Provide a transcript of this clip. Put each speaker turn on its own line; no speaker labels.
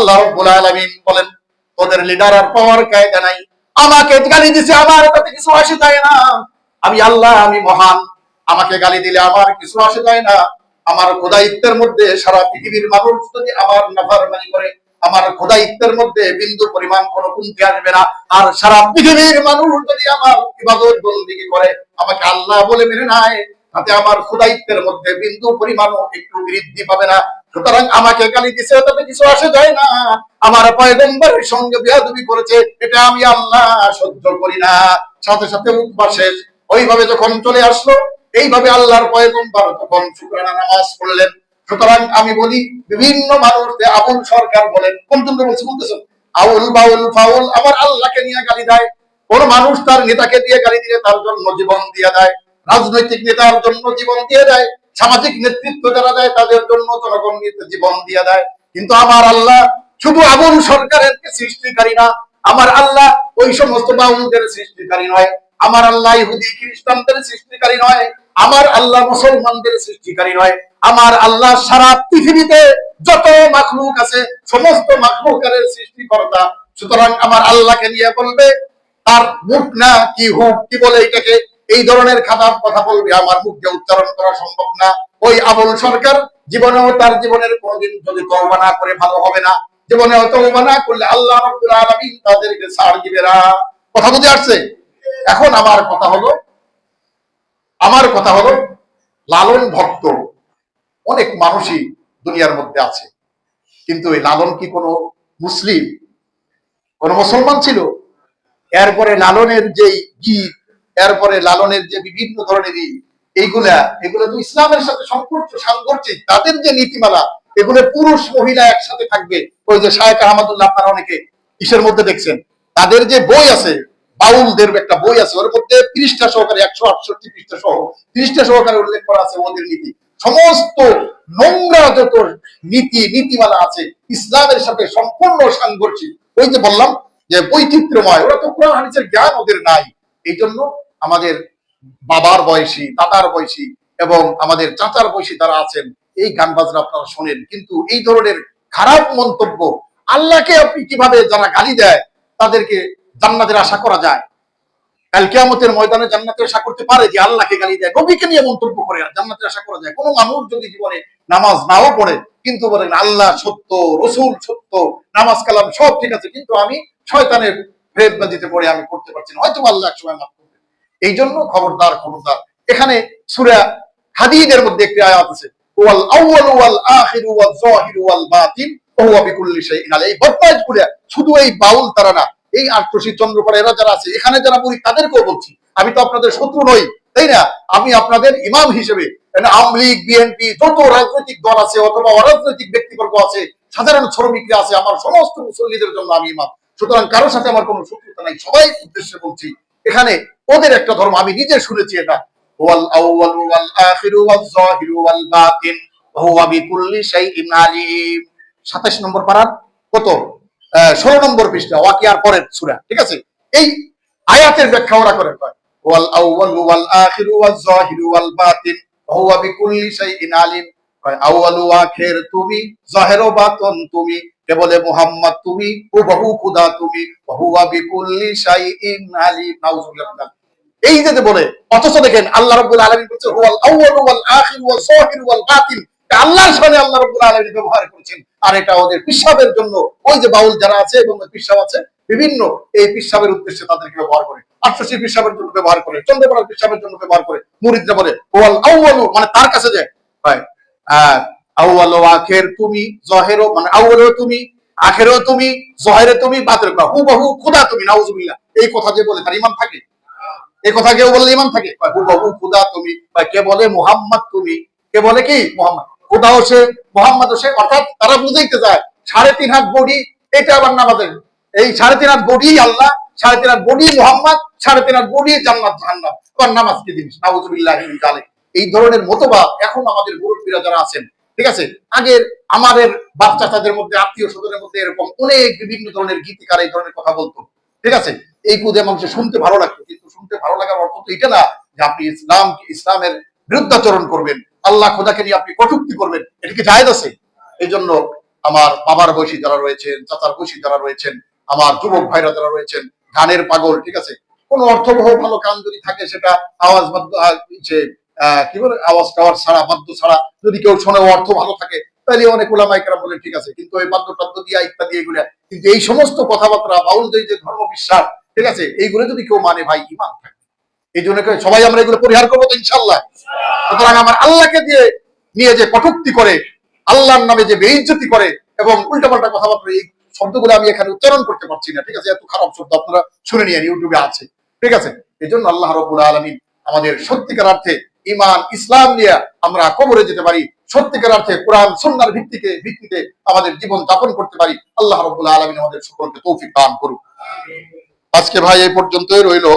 আল্লাহ রাব্বুল আলামিন বলেন, তোদের লিডার আর পাওয়ার কায়দা নাই, আমাকে গালি দিছে, আমার তাতে কিছু আসে যায় না। আমি আল্লাহ, আমি মহান, আমাকে গালি দিলে আমার কিছু আসে যায় না। আমার খোদাইত্বের মধ্যে সারা পৃথিবীর মানুষ যদি আমার নাফরমানি করে, আমার খোদাইত্বের মধ্যে বিন্দু পরিমাণ কোনো কমতি আসবে না। আর সারা পৃথিবীর মানুষ যদি আমার ইবাদত বন্দেগী করে, আমাকে আল্লাহ বলে মেনে নেয়, তাতে আমার খোদাইত্বের মধ্যে বিন্দু পরিমাণও একটু বৃদ্ধি পাবে না। সুতরাং আমাকে গালি দিছে, তাতে কিছু আসে যায় না। আমার পয়গম্বরের সঙ্গে বেয়াদবি করেছে, এটা আমি আল্লাহ সহ্য করি না। সাথে সাথে উদ্বাস শেষ। ওইভাবে যখন চলে আসলো, এইভাবে আল্লাহর পয়গম্বর তখন শুকরানা নামাজ পড়লেন। সুতরাং আমি বলি, বিভিন্ন মানুষ আবুল সরকার বলেন, কোন তোমরা বলতেছেন আউল বাউল ফাউল, আমার আল্লাহকে নিয়ে গালি দেয়। কোন মানুষ তার নেতাকে দিয়ে গালি দিলে তার জন্য জীবন দিয়ে দেয়, রাজনৈতিক নেতার জন্য জীবন দিয়ে দেয়, সামাজিক নেতৃত্ব যারা দেয় তাদের জন্য জনগণ জীবন দিয়ে দেয়। কিন্তু আমার আল্লাহ শুধু আবুল সরকারের সৃষ্টিকারী না, আমার আল্লাহ ওই সমস্ত বাউলদের সৃষ্টিকারী নয়, আমার আল্লাহ ইহুদি খ্রিস্টানদের সৃষ্টিকারী নয়, আমার আল্লাহ মুসলমানদের সৃষ্টিকারী নয়, আমার আল্লাহ সারা পৃথিবীতে যত মাখলুক আছে সমস্ত মাখলুকের সৃষ্টিকর্তা। সুতরাং আমার আল্লাহকে নিয়ে বলবে তার মুখ না কি হুক কি বলে এটাকে, এই ধরনের খারাপ কথা বলবে, আমার মুখ দিয়ে উচ্চারণ করা সম্ভব না। ওই আবুল সরকার জীবনেও তার জীবনের কোনোদিন যদি তওবা না করে ভালো হবে না, জীবনেও তওবা না করলে আল্লাহ রাব্বুল আলামিন তাদেরকে ছাড় দিবে না। কথা বুঝে আসছে? এখন আমার কথা হলো লালন ভক্ত অনেক মানুষই দুনিয়ার মধ্যে আছে, কিন্তু এই লালন কি কোনো মুসলিম, কোন মুসলমান ছিল? এরপরে লালনের যে গীত, এরপরে লালনের যে বিভিন্ন ধরনের এগুলো তো ইসলামের সাথে সাংঘর্ষিক। তাদের যে নীতিমালা, এগুলো পুরুষ মহিলা একসাথে থাকবে। ওই যে শায়েখ আহমদুল্লাহ, আপনারা অনেকে ইসের মধ্যে দেখছেন, তাদের যে বই আছে, বাউলদের একটা বই আছে, ওর মধ্যে 30টা সহকারে 168 পৃষ্ঠা সহ 30টা সহকারে উল্লেখ করা আছে ওদের নীতি। সমস্ত নোংরা যত নীতিমালা আছে ইসলামের সাথে সম্পূর্ণ সাংঘর্ষিক। ওই যে বললাম যে বৈচিত্র্যময়, ওরা তো কোরআন হাদিসের জ্ঞান ওদের নাই। এই জন্য আমাদের বাবার বয়সী, দাদার বয়সী এবং আমাদের চাচার বয়সী যারা আছেন, এই গান বাজনা আপনারা শোনেন, কিন্তু এই ধরনের খারাপ মন্তব্য, আল্লাহকে আপনি কিভাবে যারা গালি দেয় তাদেরকে জান্নাতের আশা করা যায়? কাল কিয়ামতের ময়দানে জান্নাতের আশা করতে পারে যে আল্লাহকে গালি দেয়, নবীকে নিয়ে মন্তব্য করে জান্নাতের আশা করা যায়? কোন মানুষ যদি জীবনে নামাজ নাও পড়ে কিন্তু বলেন আল্লাহ সত্য, রসুল সত্য, নামাজ কালাম সব ঠিক আছে, কিন্তু আমি শয়তানের ফেরেববাজিতে পড়ে আমি করতে পারছি না, হয়তো আল্লাহ এক সময় মাফ করবে। এই জন্য খবরদার। এখানে সূরা হাদীদের মধ্যে একটি আয়াত আছে, ওয়াল আউয়ালু ওয়াল আখিরু ওয়াল যাহিরু ওয়াল বাতিন ওয়া হুয়া বিকুল্লি শাইইন আলাইম। বদমাইশগুলো শুধু এই বাউল তারা না, এই আটরশি চন্দ্রপাড়া এরা যারা আছে এখানে যারা বলি তাদেরকেও বলছি, আমি তো আপনাদের শত্রু নই, তাই না? আমি আপনাদের ইমাম হিসেবে আওয়ামী লীগ, বিএনপি, যত রাজনৈতিক দল আছে অথবা অরাজনৈতিক ব্যক্তিবর্গ আছে, সাধারণ শ্রমিকরা আছে, আমার সমস্ত মুসল্লিদের জন্য আমি ইমাম। সুতরাং কারোর সাথে আমার কোনো শত্রুতা নাই, সবাই উদ্দেশ্যে বলছি। এখানে ওদের একটা ধর্ম আমি নিজে শুনেছি, এটা ওয়াল আউয়ালু ওয়াল আখিরু ওয়াল যাহিরু ওয়াল বাতিন ওয়া হুয়া বিকুল্লি শাইইন আলিম। 27 নম্বর পারার কত 16 নম্বর পৃষ্ঠা, ওয়াকিয়ার পরের সূরা, ঠিক আছে? এই আয়াতের ব্যাখ্যা ওরা করে কয় ওয়াল আউয়ালু ওয়াল আখিরু ওয়াল যাহিরু ওয়াল বাতিন ওয়া হুয়া বিকুল্লি শাইইন আলিম। কয় আউয়ালু আখির তুমি, জাহির ও বাতিন তুমি, কেবলে মুহাম্মদ তুমি, হুবহু খোদা তুমি, ওয়া হুয়া বিকুল্লি শাইইন আলিম। নাউজুবিল্লাহ। এই যে বলে, অথচ দেখেন আল্লাহ রাব্বুল আলামিন বলছে ওয়াল আউয়ালু ওয়াল আখিরু ওয়াল যাহিরু ওয়াল বাতিন, আল্লাহর সামনে আল্লাহ রাব্বুল আলামিন ব্যবহার করেছেন। আর এটা ওদের পিশাবের জন্য, ওই যে বাউল যারা আছে এবং পিশাব আছে বিভিন্ন, এই পিশাবের উদ্দেশ্যে তাদেরকে ব্যবহার করে, আটশি পিশাবের জন্য ব্যবহার করে, চন্দ্রপাড়ার পিশাবের জন্য ব্যবহার করে। মুরিদরা বলে ওয়াল আউয়ালু মানে তার কাছে যে হয় আউয়ালু আখির তুমি, জাহিরও মানে আউয়ালু তুমি, আখিরও তুমি, জাহিরও তুমি, বাতিন হুবহু খোদা তুমি। নাউজুবিল্লাহ। এই কথা যে বলে তার ঈমান থাকে? এই কথা কেউ বললে ঈমান থাকে? হুবহু খোদা তুমি, কে বলে মুহাম্মদ তুমি, কে বলে কি মুহাম্মদ, খোদাও সে, মুহাম্মদও সে। অর্থাৎ তারা বুঝাইতে যায় 3.5 হাত বডি, এটা আবার নামাজের, এই 3.5 হাত বডি আল্লাহ, 3.5 হাত বডি মুহাম্মদ, 3.5 হাত বডি জান্নাত জাহান্নাম। আবার নামাজ কি জিনিস? নাউজুবিল্লাহি মিন যালিক। এই ধরনের মতবাদ এখন আমাদের মুরব্বীরা যারা আছেন, ঠিক আছে, আগের আমাদের বাচ্চা তাদের মধ্যে, আত্মীয় স্বজনের মধ্যে এরকম অনেক বিভিন্ন ধরনের গীতিকার এই ধরনের কথা বলতো, ঠিক আছে? এই কুদে মানুষ শুনতে ভালো লাগতো, কিন্তু শুনতে ভালো লাগার অর্থ তো এটা না যে আপনি ইসলামের বিরুদ্ধাচরণ করবেন, আল্লাহ খোদাকে নিয়ে আপনি কটূক্তি করবেন, এটা কি জায়েজ আছে? এই জন্য আমার বাবার বয়সী যারা রয়েছেন, চাচার বয়সী যারা রয়েছেন, আমার যুবক ভাইরা যারা রয়েছেন, গানের পাগল, ঠিক আছে, কোন অর্থবহ ভালো গান যদি থাকে সেটা আওয়াজ বাদ্য কি বলে আওয়াজ টাওয়াজ ছাড়া, বাদ্য ছাড়া যদি কেউ শোনে, অর্থ ভালো থাকে, তাহলে অনেক ওলামাইকেরা বলে ঠিক আছে, কিন্তু ওই বাদ্য টাদ্য দিয়া ইত্যাদি এগুলা, কিন্তু এই সমস্ত কথাবার্তা বাউলদের যে ধর্ম বিশ্বাস, ঠিক আছে, এইগুলো যদি কেউ মানে ভাই ইমান থাকে। এই জন্য সবাই আমরা এগুলো পরিহার করবো তো ইনশাল্লাহ। সুতরাং আমার আল্লাহকে দিয়ে নিয়ে যে কটূক্তি করে, আল্লাহর নামে যে বেইজ্জতি করে এবং উল্টাপাল্টা কথাবার্তা, এই শব্দগুলো আমি এখানে উচ্চারণ করতে পারছি না, ঠিক আছে, এত খারাপ শব্দ আপনারা শুনে নিয়ে ইউটিউবে আছে, ঠিক আছে। এই জন্য আল্লাহ রাব্বুল আলামিন আমাদের সত্যিকার অর্থে ইমান ইসলাম নিয়ে আমরা কবরে যেতে পারি, সত্যিকার অর্থে কোরআন সুন্নাহর ভিত্তিতে আমাদের জীবন যাপন করতে পারি। আল্লাহ রাব্বুল আলামিন আমাদের সকলকে তৌফিক দান করুক। আজকে ভাই এই পর্যন্তই রইলো।